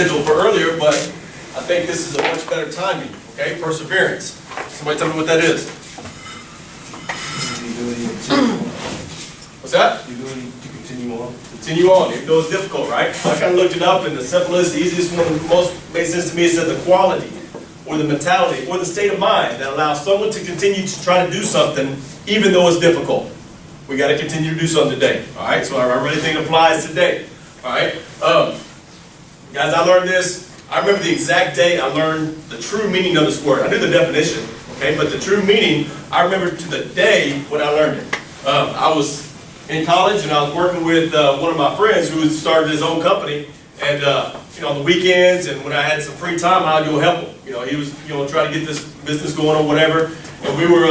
scheduled for earlier, but I think this is a much better timing, okay? Perseverance. Somebody tell me what that is. What's that? You're going to continue on. Continue on, even though it's difficult, right? I kind of looked it up, and the simplest, the easiest one, the most made sense to me is that the quality, or the mentality, or the state of mind that allows someone to continue to try to do something, even though it's difficult. We got to continue to do something today, all right? So I really think it applies today, all right? Guys, I learned this. I remember the exact day I learned the true meaning of this word. I knew the definition, okay, but the true meaning, I remember to the day when I learned it. I was in college and I was working with one of my friends who had started his own company, and you know, on the weekends and when I had some free time, I'd go help him. You know, he was trying to get this business going or whatever, and we were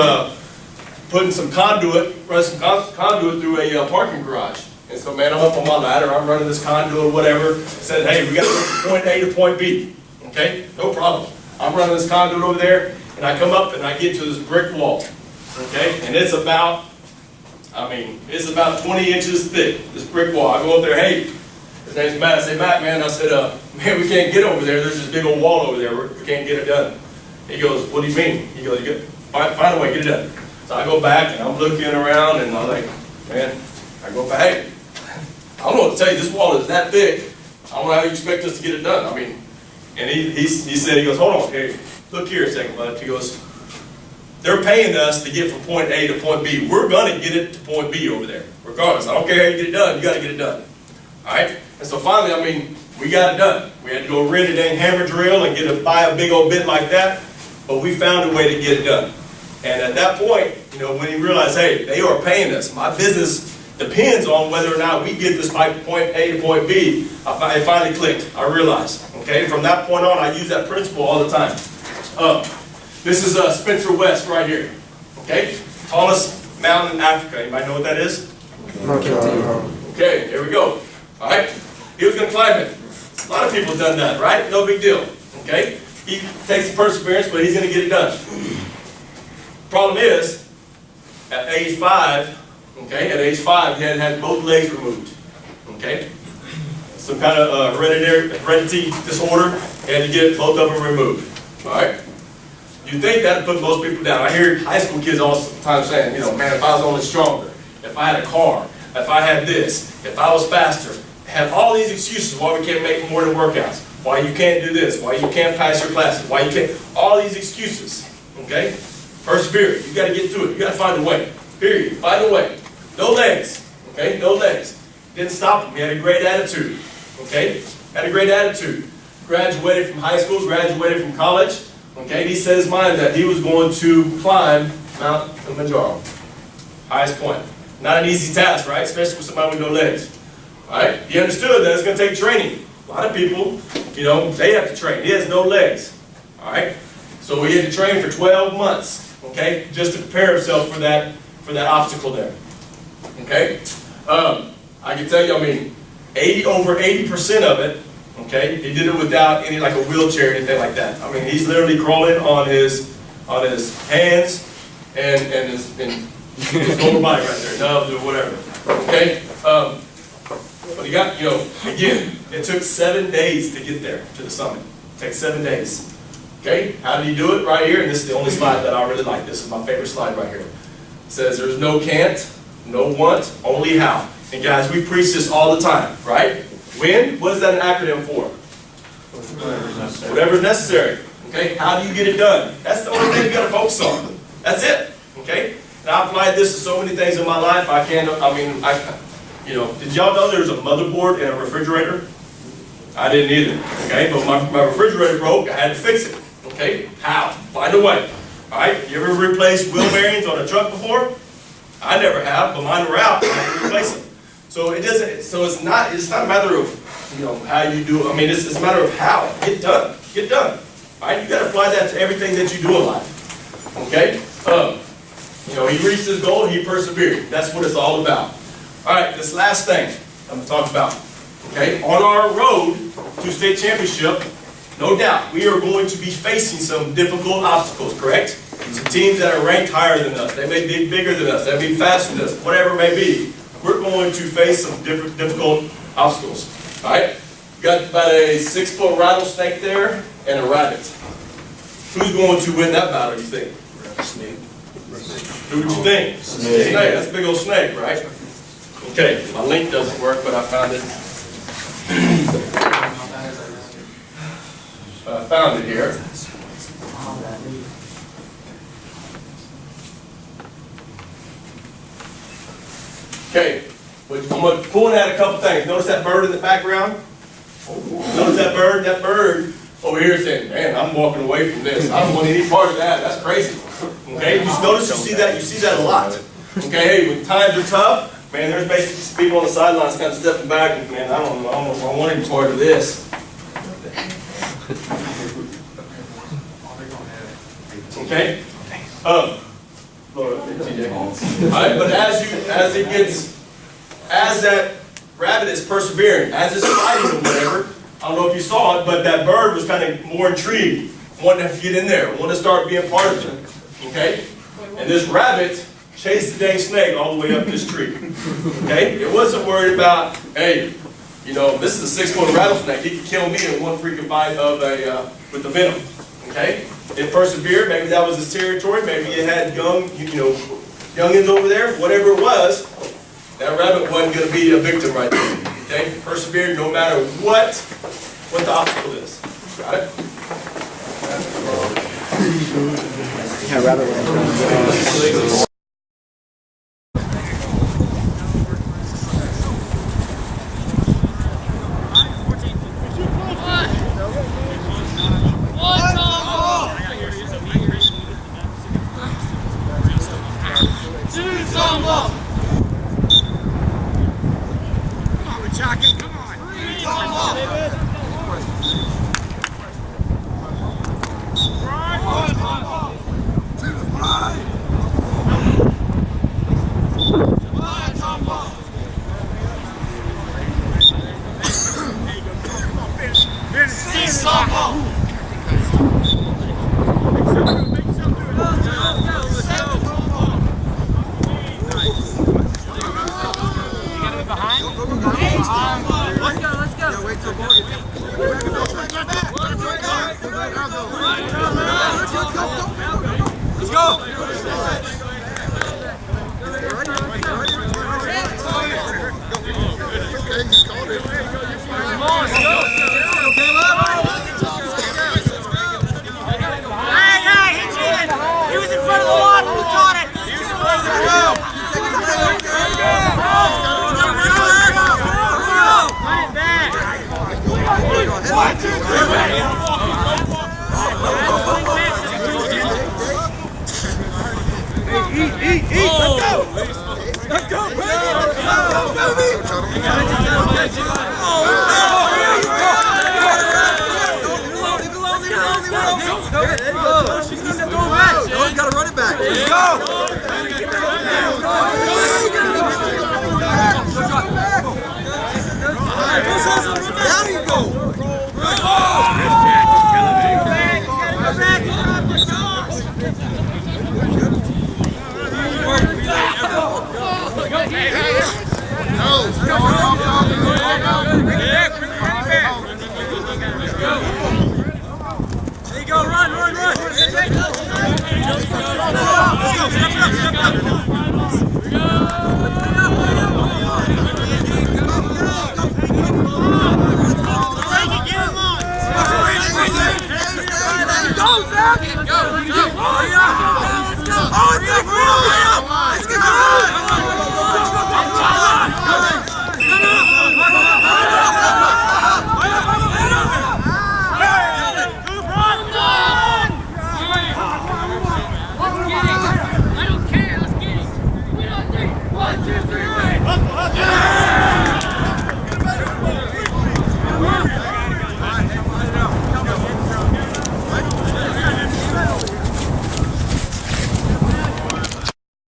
putting some conduit, running some conduit through a parking garage. And so, man, I'm up on my ladder, I'm running this conduit or whatever. Said, hey, we got to go from point A to point B. Okay, no problem. I'm running this conduit over there, and I come up and I get to this brick wall. Okay, and it's about, it's about 20 inches thick, this brick wall. I go up there, hey, his name's Matt. I say, Matt, man, I said, man, we can't get over there. There's this big old wall over there. We can't get it done. He goes, what do you mean? He goes, find a way, get it done. So I go back and I'm looking around and I'm like, man, I go back, hey, I don't know what to tell you, this wall is that thick. I don't know how you expect us to get it done. And he said, he goes, hold on, hey, look here a second, bud. He goes, they're paying us to get from point A to point B. We're gonna get it to point B over there, regardless. I don't care how you get it done, you gotta get it done. All right? And so finally, we got it done. We had to go rent a dang hammer drill and buy a big old bit like that, but we found a way to get it done. And at that point, when he realized, hey, they are paying us, my business depends on whether or not we get this pipe from point A to point B, it finally clicked. I realized. Okay, from that point on, I use that principle all the time. This is Spencer West right here. Okay, tallest mountain in Africa. Anybody know what that is? Okay, here we go. All right, he was going to climb it. A lot of people have done that, right? No big deal. Okay, he takes the perseverance, but he's going to get it done. Problem is, at age 5, okay, at age 5, he had both legs removed. Okay, some kind of heredity disorder. He had to get both of them removed. All right. You think that would put most people down? I hear high school kids all the time saying, man, if I was only stronger, if I had a car, if I had this, if I was faster, have all these excuses why we can't make morning workouts, why you can't do this, why you can't pass your classes, why you can't, all these excuses. Okay. Persevere. You got to get through it. You got to find a way. Period. Find a way. No legs. Okay? No legs. Didn't stop him. He had a great attitude. Okay? Had a great attitude. Graduated from high school, graduated from college. Okay? He set his mind that he was going to climb Mount Kilimanjaro. Highest point. Not an easy task, right? Especially with somebody with no legs. Alright? He understood that it's going to take training. A lot of people, they have to train. He has no legs. Alright? So he had to train for 12 months. Okay, just to prepare himself for that obstacle there. Okay, I can tell you, over 80% of it. Okay, he did it without any like a wheelchair or anything like that. He's literally crawling on his hands and his lower body right there, nubs or whatever. Okay, but he got again. It took 7 days to get there to the summit. It takes 7 days. Okay, how did he do it? Right here, and this is the only slide that I really like. This is my favorite slide right here. It says there's no can't, no want, only how. And guys, we preach this all the time, right? When? What is that an acronym for? Whatever's necessary. Okay, how do you get it done? That's the only thing you got to focus on. That's it. Okay, and I applied this to so many things in my life. Did y'all know there's a motherboard in a refrigerator? I didn't either. Okay, but my refrigerator broke. I had to fix it. Okay, how? Find a way. All right, you ever replaced wheel bearings on a truck before? I never have, but mine were out. I had to replace them. So it doesn't. So it's not a matter of how you do. It's a matter of how. Get done. Get done. All right, you got to apply that to everything that you do in life. Okay. He reached his goal. He persevered. That's what it's all about. All right, this last thing I'm going to talk about. Okay, on our road to state championship, no doubt, we are going to be facing some difficult obstacles, correct? Some teams that are ranked higher than us. They may be bigger than us. They may be faster than us. Whatever it may be. We're going to face some difficult obstacles. All right? Got about a 6-foot rattlesnake there and a rabbit. Who's going to win that battle, you think? Snake. Who would you think? Snake. That's a big old snake, right? Okay, my link doesn't work, but I found it. I found it here. Okay, I'm going to pull at a couple things. Notice that bird in the background? Notice that bird? That bird over here saying, man, I'm walking away from this. I don't want any part of that. That's crazy. Okay, just notice you see that a lot. Okay, hey, when times are tough, man, there's basically people on the sidelines kind of stepping back and, man, I don't know if I want any part of this. Okay? Alright, but as that rabbit is persevering, as it's fighting or whatever, I don't know if you saw it, but that bird was kind of more intrigued, wanting to get in there, wanting to start being part of it. Okay? And this rabbit chased the dang snake all the way up this tree. Okay? It wasn't worried about, hey, you know, this is a 6-foot rattlesnake. He could kill me in one freaking bite of with the venom. Okay? It persevered. Maybe that was his territory. Maybe it had youngins over there. Whatever it was, that rabbit wasn't going to be a victim right there. Okay? Persevered no matter what the obstacle is. Got it? Yeah, rabbit was Let's go!